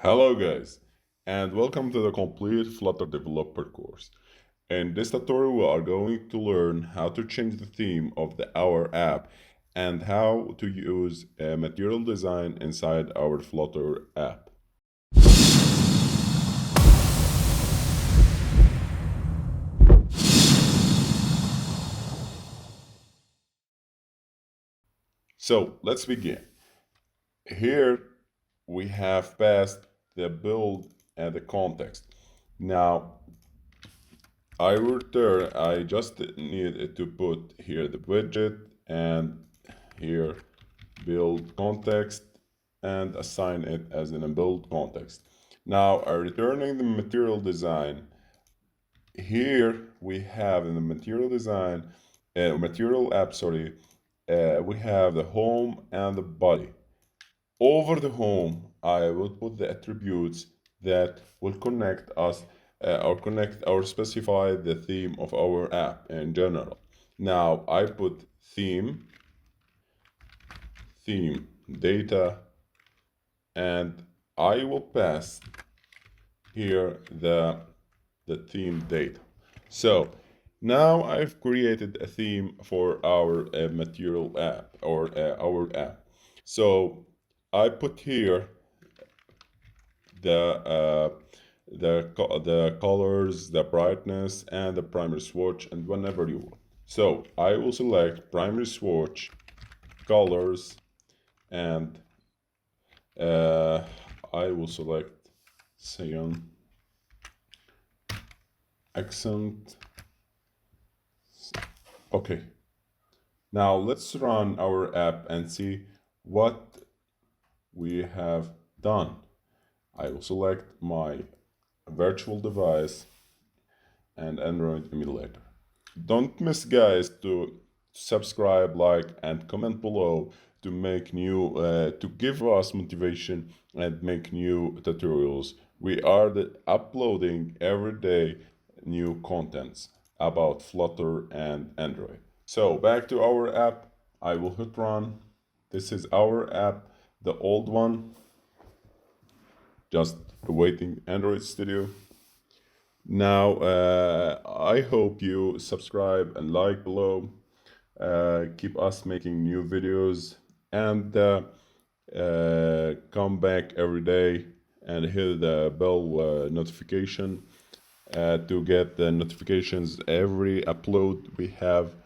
Hello guys, and welcome to the complete Flutter developer course. In this tutorial we are going to learn how to change the theme of our app and how to use material design inside our Flutter app. So let's begin. Here we have passed the build and the context. Now I just need to put here the widget and here build context and assign it as in a build context. Now returning the material design, here we have in the material design, material app, sorry, we have the home and the body. Over the home, I will put the attributes that will connect us or specify the theme of our app in general. Now I put theme data, and I will pass here the theme data. So now I've created a theme for our material app or our app. So I put here the colors, the brightness, and the primary swatch, and whenever you want. So I will select primary swatch, colors, and I will select cyan, accent. Okay. Now let's run our app and see what we have done. I will select my virtual device and Android emulator. Don't miss, guys, to subscribe, like, and comment below to make new, to give us motivation and make new tutorials. We are uploading every day new contents about Flutter and Android. So back to our app, I will hit run. This is our app, the old one, just awaiting Android Studio. Now, I hope you subscribe and like below. Keep us making new videos and come back every day and hit the bell notification to get the notifications every upload we have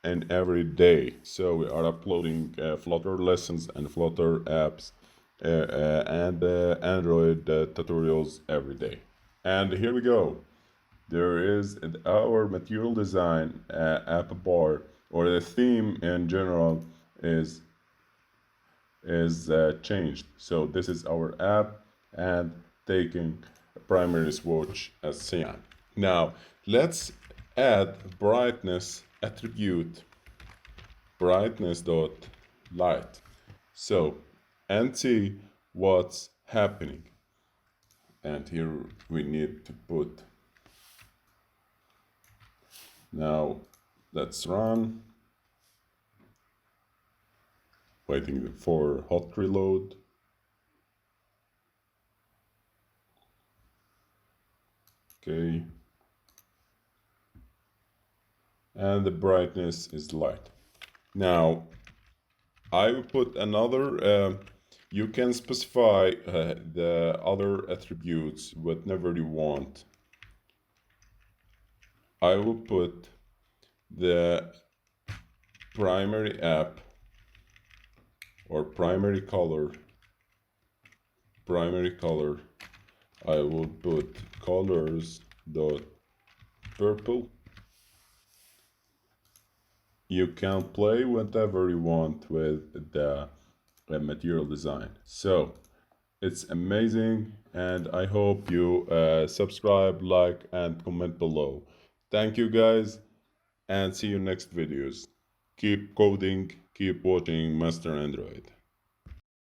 and every day. So we are uploading Flutter lessons and Flutter apps and Android tutorials every day. And here we go. There is our material design app bar, or the theme in general is changed. So this is our app and taking primary swatch as cyan. Now let's add brightness attribute, brightness.light. So and see what's happening. And here we need to put. Now let's run. Waiting for hot reload. Okay. And the brightness is light. Now I will put another, you can specify the other attributes whatever you want. I will put the primary app or primary color. I will put colors.purple. You can play whatever you want with the material design. So it's amazing, and I hope you subscribe, like, and comment below. Thank you guys, and see you next videos. Keep coding, keep watching Master Android.